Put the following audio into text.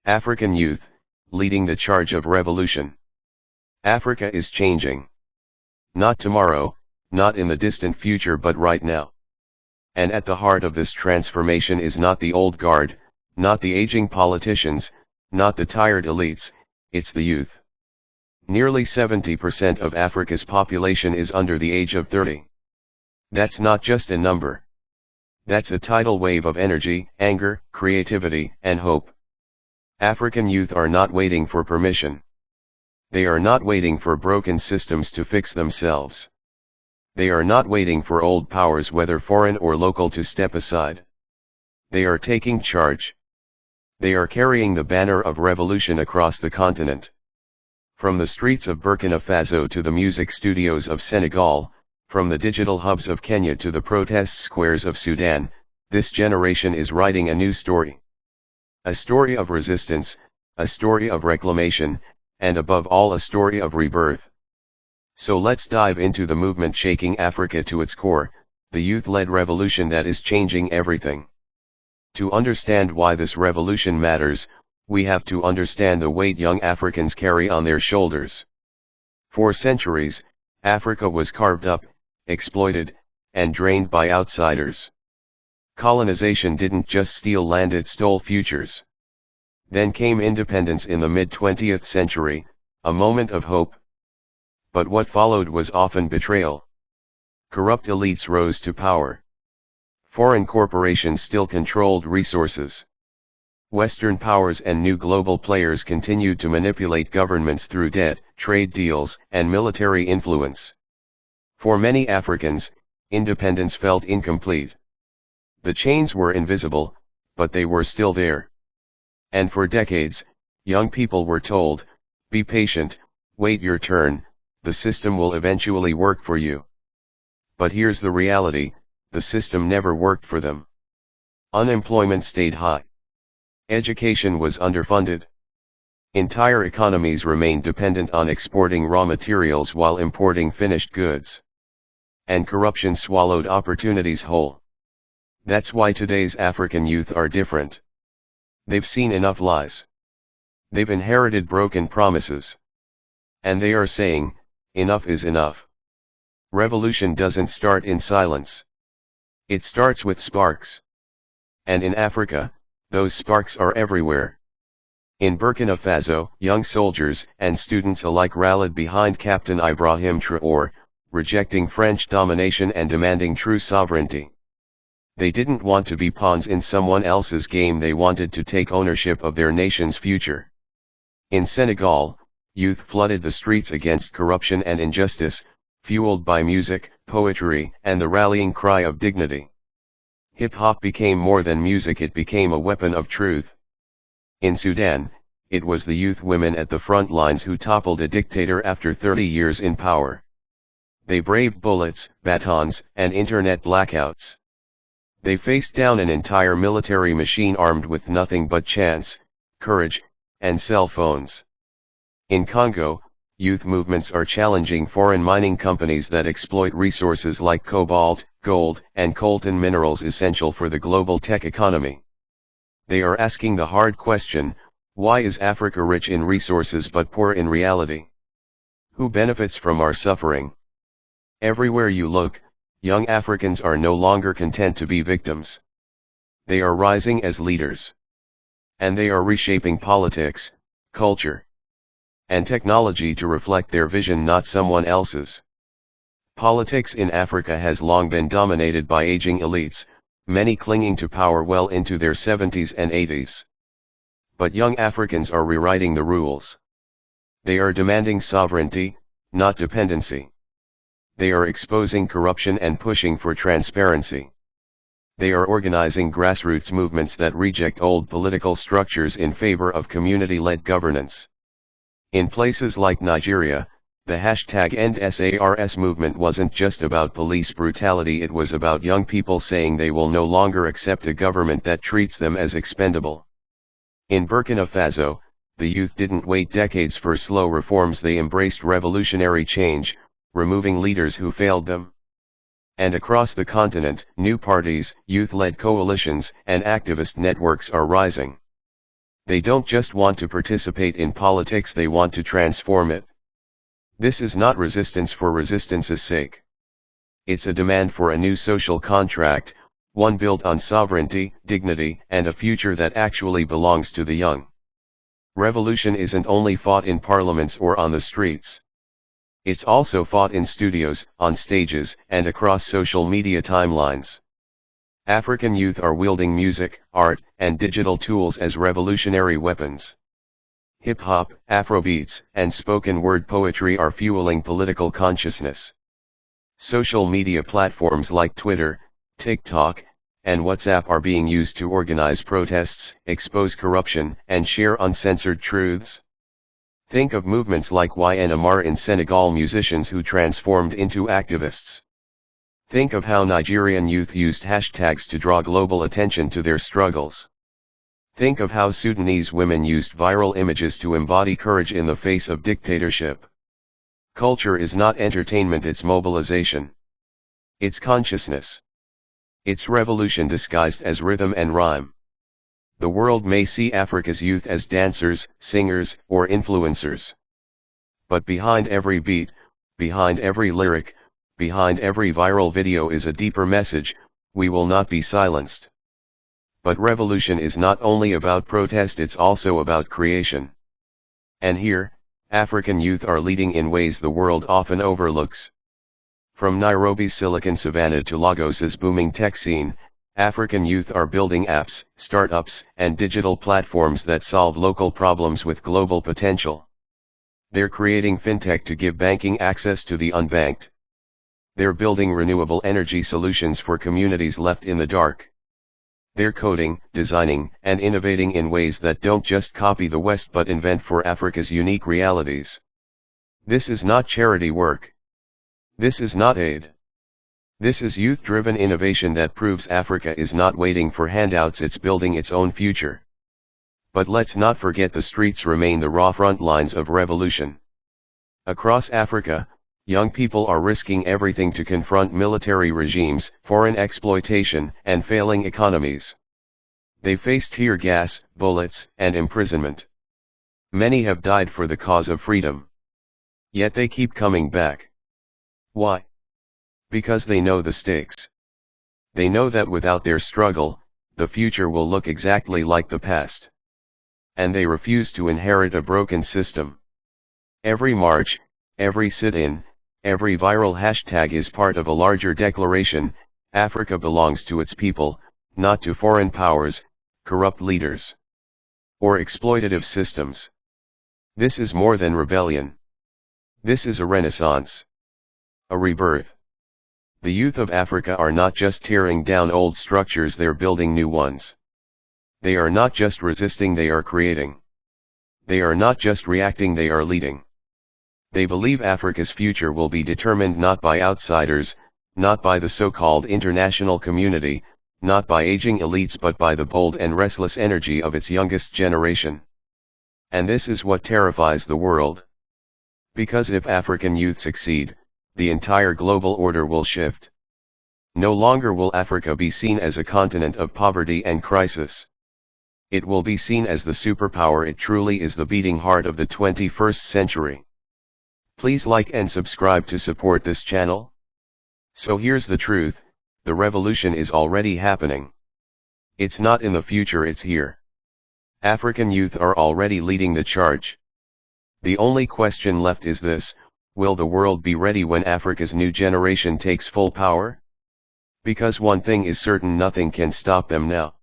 African youth, leading the charge of revolution. Africa is changing. Not tomorrow, not in the distant future, but right now. And at the heart of this transformation is not the old guard, not the aging politicians, not the tired elites, it's the youth. Nearly 70% of Africa's population is under the age of 30. That's not just a number. That's a tidal wave of energy, anger, creativity, and hope. African youth are not waiting for permission. They are not waiting for broken systems to fix themselves. They are not waiting for old powers, whether foreign or local, to step aside. They are taking charge. They are carrying the banner of revolution across the continent. From the streets of Burkina Faso to the music studios of Senegal, from the digital hubs of Kenya to the protest squares of Sudan, this generation is writing a new story. A story of resistance, a story of reclamation, and above all a story of rebirth. So let's dive into the movement shaking Africa to its core, the youth-led revolution that is changing everything. To understand why this revolution matters, we have to understand the weight young Africans carry on their shoulders. For centuries, Africa was carved up, exploited, and drained by outsiders. Colonization didn't just steal land, it stole futures. Then came independence in the mid-20th century, a moment of hope. But what followed was often betrayal. Corrupt elites rose to power. Foreign corporations still controlled resources. Western powers and new global players continued to manipulate governments through debt, trade deals, and military influence. For many Africans, independence felt incomplete. The chains were invisible, but they were still there. And for decades, young people were told, be patient, wait your turn, the system will eventually work for you. But here's the reality, the system never worked for them. Unemployment stayed high. Education was underfunded. Entire economies remained dependent on exporting raw materials while importing finished goods. And corruption swallowed opportunities whole. That's why today's African youth are different. They've seen enough lies. They've inherited broken promises. And they are saying, enough is enough. Revolution doesn't start in silence. It starts with sparks. And in Africa, those sparks are everywhere. In Burkina Faso, young soldiers and students alike rallied behind Captain Ibrahim Traoré, rejecting French domination and demanding true sovereignty. They didn't want to be pawns in someone else's game, they wanted to take ownership of their nation's future. In Senegal, youth flooded the streets against corruption and injustice, fueled by music, poetry, and the rallying cry of dignity. Hip-hop became more than music, it became a weapon of truth. In Sudan, it was the youth women at the front lines who toppled a dictator after 30 years in power. They braved bullets, batons, and internet blackouts. They faced down an entire military machine armed with nothing but chance, courage, and cell phones. In Congo, youth movements are challenging foreign mining companies that exploit resources like cobalt, gold, and coltan minerals essential for the global tech economy. They are asking the hard question, why is Africa rich in resources but poor in reality? Who benefits from our suffering? Everywhere you look, young Africans are no longer content to be victims. They are rising as leaders. And they are reshaping politics, culture, and technology to reflect their vision, not someone else's. Politics in Africa has long been dominated by aging elites, many clinging to power well into their 70s and 80s. But young Africans are rewriting the rules. They are demanding sovereignty, not dependency. They are exposing corruption and pushing for transparency. They are organizing grassroots movements that reject old political structures in favor of community-led governance. In places like Nigeria, the #EndSARS movement wasn't just about police brutality, it was about young people saying they will no longer accept a government that treats them as expendable. In Burkina Faso, the youth didn't wait decades for slow reforms, they embraced revolutionary change, removing leaders who failed them. And across the continent, new parties, youth-led coalitions, and activist networks are rising. They don't just want to participate in politics, they want to transform it. This is not resistance for resistance' sake. It's a demand for a new social contract, one built on sovereignty, dignity, and a future that actually belongs to the young. Revolution isn't only fought in parliaments or on the streets. It's also fought in studios, on stages, and across social media timelines. African youth are wielding music, art, and digital tools as revolutionary weapons. Hip-hop, Afrobeats, and spoken word poetry are fueling political consciousness. Social media platforms like Twitter, TikTok, and WhatsApp are being used to organize protests, expose corruption, and share uncensored truths. Think of movements like YN Amar in Senegal, musicians who transformed into activists. Think of how Nigerian youth used hashtags to draw global attention to their struggles. Think of how Sudanese women used viral images to embody courage in the face of dictatorship. Culture is not entertainment, it's mobilization. It's consciousness. It's revolution disguised as rhythm and rhyme. The world may see Africa's youth as dancers, singers, or influencers. But behind every beat, behind every lyric, behind every viral video is a deeper message: we will not be silenced. But revolution is not only about protest, it's also about creation. And here, African youth are leading in ways the world often overlooks. From Nairobi's Silicon Savannah to Lagos's booming tech scene, African youth are building apps, startups, and digital platforms that solve local problems with global potential. They're creating fintech to give banking access to the unbanked. They're building renewable energy solutions for communities left in the dark. They're coding, designing, and innovating in ways that don't just copy the West but invent for Africa's unique realities. This is not charity work. This is not aid. This is youth-driven innovation that proves Africa is not waiting for handouts, it's building its own future. But let's not forget the streets remain the raw front lines of revolution. Across Africa, young people are risking everything to confront military regimes, foreign exploitation, and failing economies. They face tear gas, bullets, and imprisonment. Many have died for the cause of freedom. Yet they keep coming back. Why? Because they know the stakes. They know that without their struggle, the future will look exactly like the past. And they refuse to inherit a broken system. Every march, every sit-in, every viral hashtag is part of a larger declaration: Africa belongs to its people, not to foreign powers, corrupt leaders, or exploitative systems. This is more than rebellion. This is a renaissance. A rebirth. The youth of Africa are not just tearing down old structures, they're building new ones. They are not just resisting, they are creating. They are not just reacting, they are leading. They believe Africa's future will be determined not by outsiders, not by the so-called international community, not by aging elites, but by the bold and restless energy of its youngest generation. And this is what terrifies the world. Because if African youth succeed, the entire global order will shift. No longer will Africa be seen as a continent of poverty and crisis. It will be seen as the superpower it truly is, the beating heart of the 21st century. Please like and subscribe to support this channel. So here's the truth: the revolution is already happening. It's not in the future, it's here. African youth are already leading the charge. The only question left is this: will the world be ready when Africa's new generation takes full power? Because one thing is certain, nothing can stop them now.